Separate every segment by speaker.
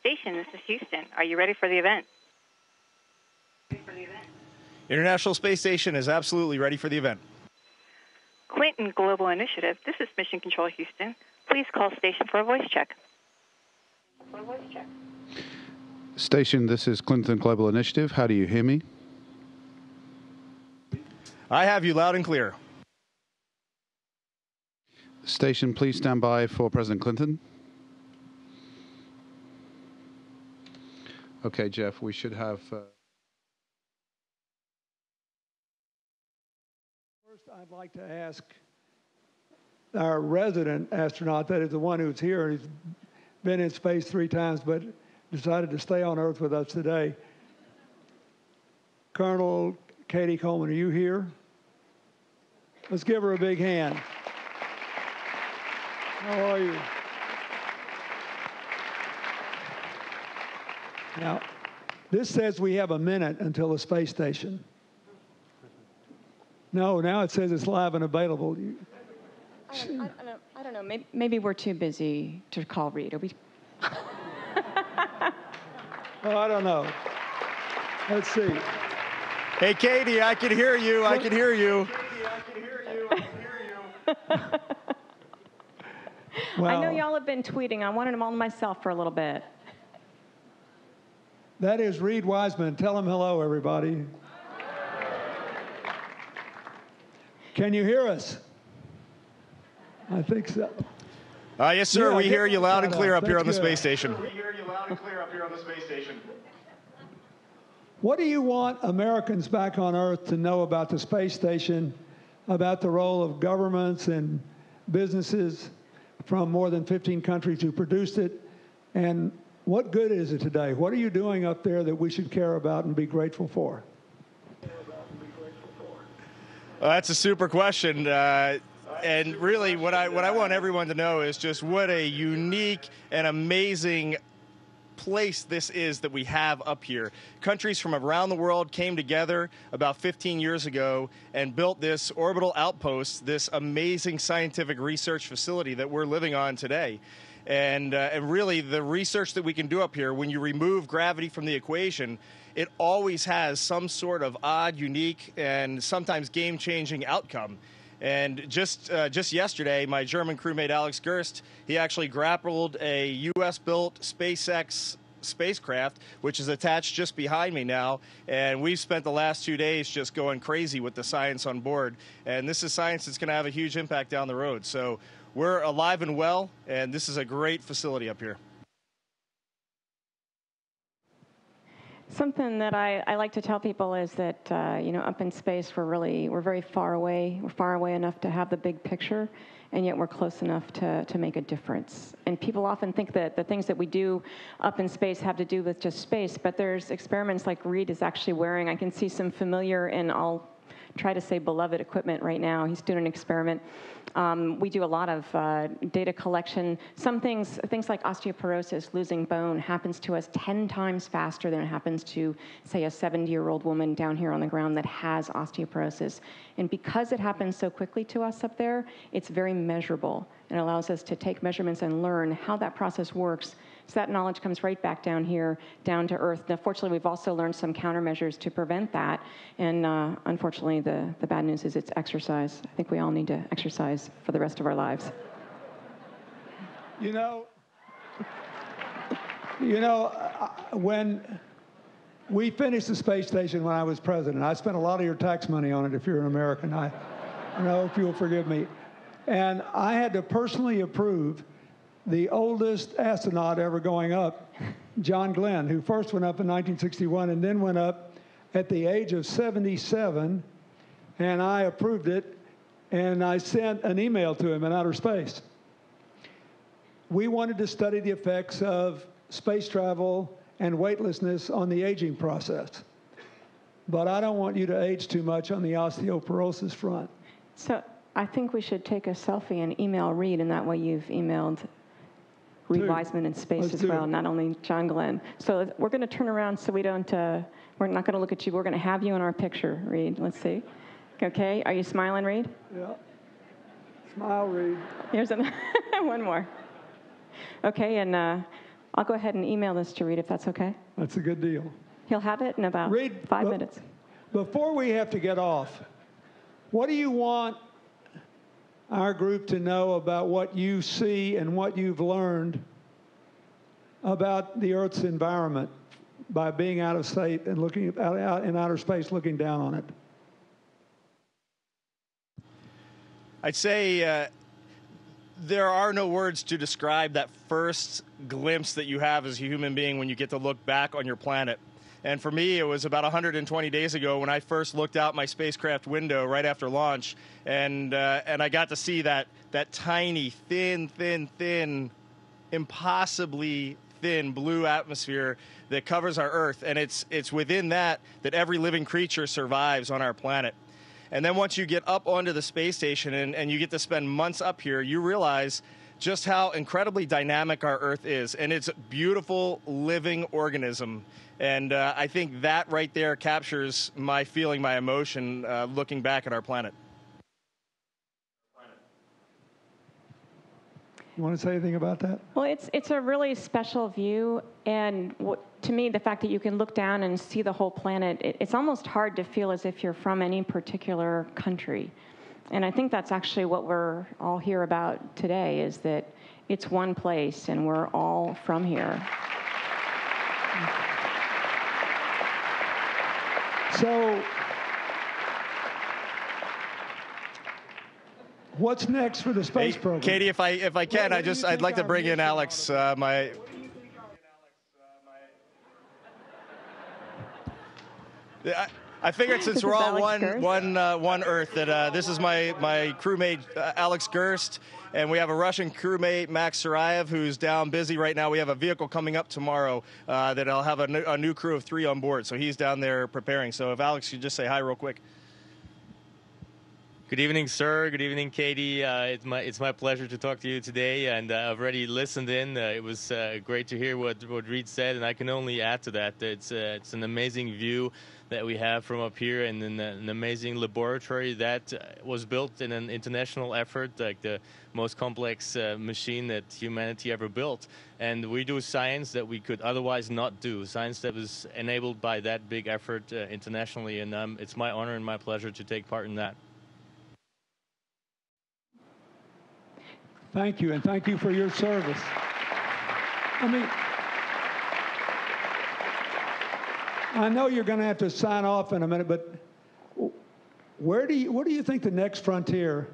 Speaker 1: Station, this is Houston. Are you ready for the event?
Speaker 2: International Space Station is absolutely ready for the event.
Speaker 1: Clinton Global Initiative, this is Mission Control Houston. Please call station for a voice check.
Speaker 3: Station, this is Clinton Global Initiative. How do you hear me?
Speaker 2: I have you loud and clear.
Speaker 3: Station, please stand by for President Clinton. Okay, Jeff, we should have...
Speaker 4: First, I'd like to ask our resident astronaut, that is the one who's here, and he's been in space 3 times, but decided to stay on Earth with us today. Colonel Katie Coleman, are you here? Let's give her a big hand. How are you? Now, this says we have a minute until the space station. No, now it says it's live and available.
Speaker 5: I don't know. Maybe we're too busy to call Reid. Are we?
Speaker 4: Well, I don't know. Let's see.
Speaker 2: Hey, Katie, I can hear you. I can hear you.
Speaker 4: Well,
Speaker 5: I know y'all have been tweeting. I wanted them all to myself for a little bit.
Speaker 4: That is Reid Weisman. Tell him hello, everybody. Can you hear us? I think so.
Speaker 2: Yes, sir.
Speaker 4: Yeah,
Speaker 2: we hear you loud and clear up here on the
Speaker 4: That's
Speaker 2: space
Speaker 4: good.
Speaker 2: station. We hear you loud and clear up here on the space station.
Speaker 4: What do you want Americans back on Earth to know about the space station, about the role of governments and businesses from more than 15 countries who produced it, and what good is it today? What are you doing up there that we should care about and be grateful for?
Speaker 2: Well, that's a super question. And really, what I want everyone to know is just what a unique and amazing place this is that we have up here. Countries from around the world came together about 15 years ago and built this orbital outpost, this amazing scientific research facility that we're living on today. And really, the research that we can do up here, when you remove gravity from the equation, it always has some sort of odd, unique, and sometimes game-changing outcome. And just yesterday, my German crewmate Alex Gerst, he actually grappled a U.S.-built SpaceX spacecraft, which is attached just behind me now. And we've spent the last 2 days just going crazy with the science on board. And this is science that's going to have a huge impact down the road. So we're alive and well, and this is a great facility up here.
Speaker 5: Something that I like to tell people is that, up in space, we're very far away. We're far away enough to have the big picture, and yet we're close enough to make a difference. And people often think that the things that we do up in space have to do with just space, but there's experiments like Reid is actually wearing. I can see some familiar, and I'll try to say beloved equipment right now. He's doing an experiment. We do a lot of data collection. Some things like osteoporosis, losing bone, happens to us 10 times faster than it happens to, say, a 70-year-old woman down here on the ground that has osteoporosis. And because it happens so quickly to us up there, it's very measurable. It allows us to take measurements and learn how that process works. So that knowledge comes right back down here, down to Earth. Now, fortunately, we've also learned some countermeasures to prevent that. And unfortunately, the bad news is it's exercise. I think we all need to exercise for the rest of our lives.
Speaker 4: When we finished the space station when I was president, I spent a lot of your tax money on it if you're an American. I hope you'll forgive me. And I had to personally approve the oldest astronaut ever going up, John Glenn, who first went up in 1961 and then went up at the age of 77, and I approved it, and I sent an email to him in outer space. We wanted to study the effects of space travel and weightlessness on the aging process, but I don't want you to age too much on the osteoporosis front.
Speaker 5: So I think we should take a selfie and email Reid, and that way you've emailed Reid Weisman in space as well, not only John Glenn. So we're going to turn around so we don't, we're not going to look at you. We're going to have you in our picture, Reid. Let's see. Okay, are you smiling, Reid?
Speaker 4: Yeah. Smile, Reid.
Speaker 5: Here's one more. Okay, and I'll go ahead and email this to Reid if that's okay.
Speaker 4: That's a good deal.
Speaker 5: He'll have it in about
Speaker 4: Reid,
Speaker 5: 5 minutes.
Speaker 4: Before we have to get off, what do you want our group to know about what you see and what you've learned about the Earth's environment by being out of state and looking out in outer space, looking down on it?
Speaker 2: I'd say there are no words to describe that first glimpse that you have as a human being when you get to look back on your planet. And for me, it was about 120 days ago when I first looked out my spacecraft window right after launch, and I got to see that tiny, thin, impossibly thin blue atmosphere that covers our Earth. And it's within that every living creature survives on our planet. And then once you get up onto the space station and you get to spend months up here, you realize just how incredibly dynamic our Earth is. And it's a beautiful living organism. And I think that right there captures my feeling, my emotion, looking back at our planet.
Speaker 4: You want to say anything about that?
Speaker 5: Well, it's a really special view, and to me, the fact that you can look down and see the whole planet, it's almost hard to feel as if you're from any particular country. And I think that's actually what we're all here about today, is that it's one place, and we're all from here.
Speaker 4: So, what's next for the space program?
Speaker 2: Katie, if I can, I'd like to bring in Alex. I figured since we're all one Earth that this is my crewmate Alex Gerst, and we have a Russian crewmate Max Sarayev who's down busy right now. We have a vehicle coming up tomorrow that I'll have a new crew of 3 on board, so he's down there preparing. So if Alex could just say hi real quick.
Speaker 6: Good evening, sir. Good evening, Katie. It's my pleasure to talk to you today, and I've already listened in. It was great to hear what Reid said, and I can only add to that. It's an amazing view that we have from up here, and an amazing laboratory that was built in an international effort, like the most complex machine that humanity ever built. And we do science that we could otherwise not do, science that was enabled by that big effort internationally, and it's my honor and my pleasure to take part in that.
Speaker 4: Thank you, and thank you for your service. I know you're going to have to sign off in a minute, but what do you think the next frontier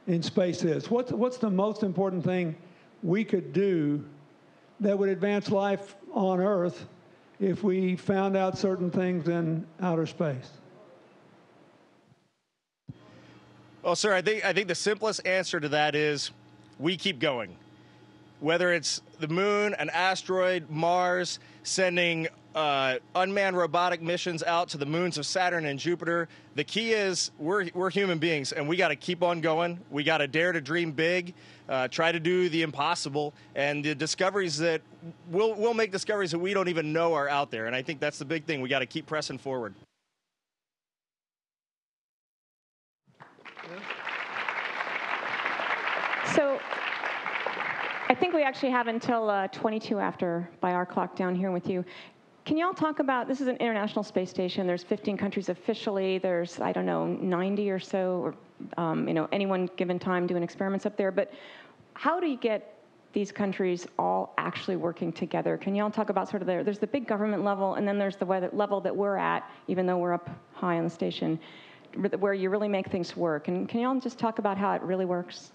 Speaker 4: in space is? What's the most important thing we could do that would advance life on Earth if we found out certain things in outer space?
Speaker 2: Well, sir, I think the simplest answer to that is we keep going. Whether it's the moon, an asteroid, Mars, sending unmanned robotic missions out to the moons of Saturn and Jupiter, the key is we're human beings, and we got to keep on going. We got to dare to dream big, try to do the impossible, and the discoveries that we'll make discoveries that we don't even know are out there. And I think that's the big thing. We got to keep pressing forward.
Speaker 5: So I think we actually have until 22 after by our clock down here with you. Can you all talk about, this is an international space station. There's 15 countries officially. There's, I don't know, 90 or so, or any one given time doing experiments up there. But how do you get these countries all actually working together? Can you all talk about sort of there's the big government level, and then there's the level that we're at, even though we're up high on the station, where you really make things work. And can you all just talk about how it really works?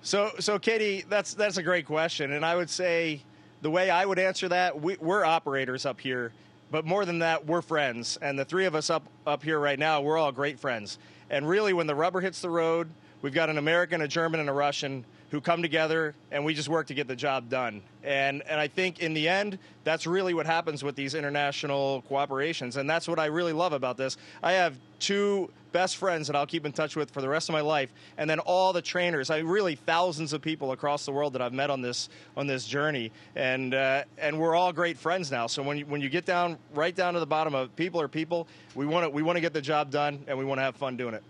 Speaker 2: So Katie, that's a great question, and I would say the way I would answer that, we're operators up here, but more than that, we're friends. And the 3 of us up here right now, we're all great friends. And really, when the rubber hits the road, we've got an American, a German, and a Russian who come together, and we just work to get the job done. And I think in the end, that's really what happens with these international cooperations, and that's what I really love about this. I have 2 best friends that I'll keep in touch with for the rest of my life, and then all the trainers. Really thousands of people across the world that I've met on this journey, and we're all great friends now. So when you get down right down to the bottom of people are people, we want to get the job done, and we want to have fun doing it.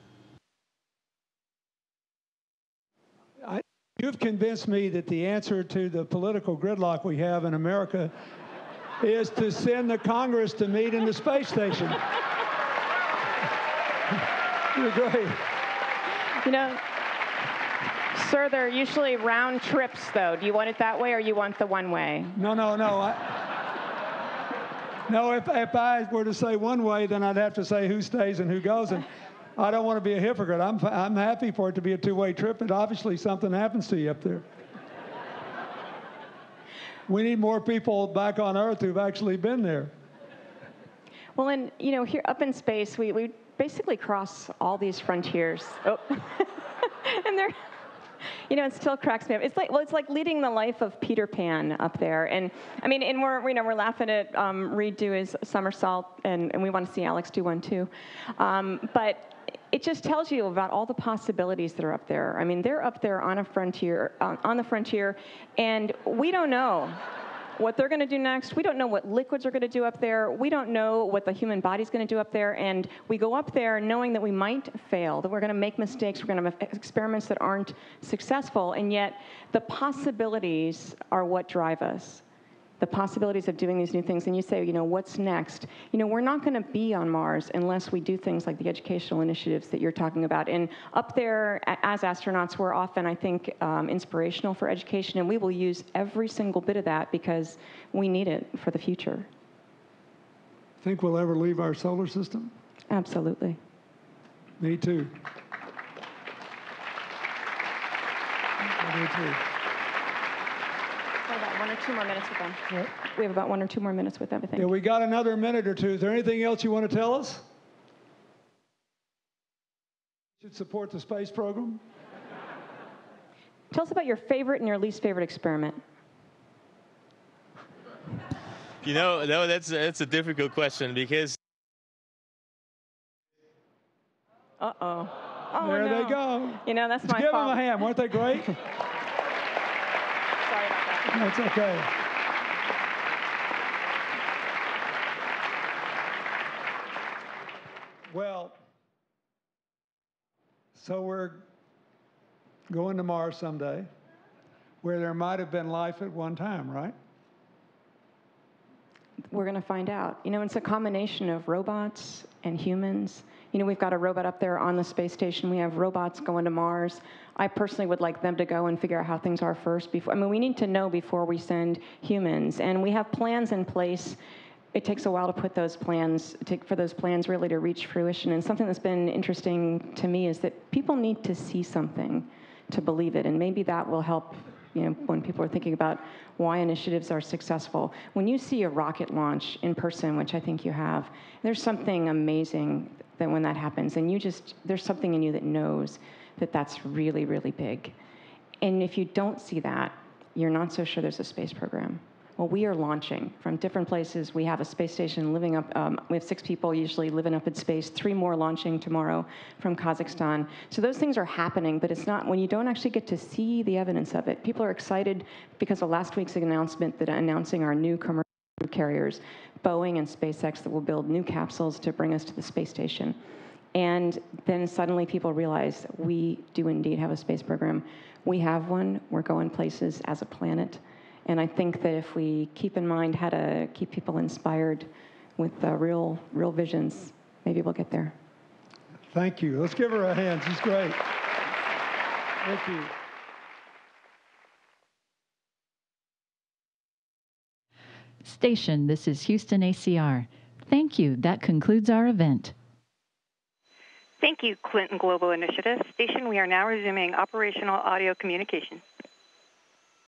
Speaker 4: You've convinced me that the answer to the political gridlock we have in America is to send the Congress to meet in the space station. You're great.
Speaker 5: You know, sir, they're usually round trips, though. Do you want it that way, or you want the one way?
Speaker 4: No. No, if I were to say one way, then I'd have to say who stays and who goes, and I don't want to be a hypocrite. I'm happy for it to be a two-way trip, but obviously something happens to you up there. We need more people back on Earth who've actually been there.
Speaker 5: Well, and, you know, here up in space, we basically cross all these frontiers. Oh. And they're, you know, it still cracks me up. It's like leading the life of Peter Pan up there. And I mean, and we're laughing at Reid do his somersault, and we want to see Alex do one too. But it just tells you about all the possibilities that are up there. I mean, they're up there on a frontier, on the frontier, and we don't know what they're going to do next. We don't know what liquids are going to do up there. We don't know what the human body's going to do up there. And we go up there knowing that we might fail, that we're going to make mistakes, we're going to have experiments that aren't successful. And yet the possibilities are what drive us. The possibilities of doing these new things. And you say, you know, what's next? You know, we're not going to be on Mars unless we do things like the educational initiatives that you're talking about. And up there, as astronauts, we're often, I think, inspirational for education, and we will use every single bit of that because we need it for the future.
Speaker 4: Think we'll ever leave our solar system?
Speaker 5: Absolutely.
Speaker 4: Me too. Me too.
Speaker 5: About 1 or 2 more minutes with them.
Speaker 4: What?
Speaker 5: We have about 1 or 2 more minutes with them, I think.
Speaker 4: Yeah, we got another minute or two. Is there anything else you want to tell us? Should support the space program?
Speaker 5: Tell us about your favorite and your least favorite experiment.
Speaker 6: You know, no, that's a difficult question because.
Speaker 5: Uh-oh. Oh,
Speaker 4: there
Speaker 5: no.
Speaker 4: they go.
Speaker 5: You know, that's my fault.
Speaker 4: Give them a hand. Weren't they great?
Speaker 5: Sorry about that.
Speaker 4: That's okay. Well, so we're going to Mars someday, where there might have been life at one time, right?
Speaker 5: We're going to find out. You know, it's a combination of robots and humans. You know, we've got a robot up there on the space station. We have robots going to Mars. I personally would like them to go and figure out how things are first. I mean, we need to know before we send humans. And we have plans in place. It takes a while to put those plans, for those plans really to reach fruition. And something that's been interesting to me is that people need to see something to believe it. And maybe that will help, you know, when people are thinking about why initiatives are successful. When you see a rocket launch in person, which I think you have, there's something amazing that when that happens, and there's something in you that knows that that's really, really big. And if you don't see that, you're not so sure there's a space program. Well, we are launching from different places. We have a space station living up, we have 6 people usually living up in space, 3 more launching tomorrow from Kazakhstan. So those things are happening, but it's not, when you don't actually get to see the evidence of it. People are excited because of last week's announcement that announcing our new commercial carriers, Boeing and SpaceX, that will build new capsules to bring us to the space station. And then suddenly people realize we do indeed have a space program. We have one. We're going places as a planet. And I think that if we keep in mind how to keep people inspired with real visions, maybe we'll get there.
Speaker 4: Thank you. Let's give her a hand. She's great. Thank you.
Speaker 7: Station, this is Houston ACR. Thank you. That concludes our event.
Speaker 1: Thank you, Clinton Global Initiative. Station, we are now resuming operational audio communication.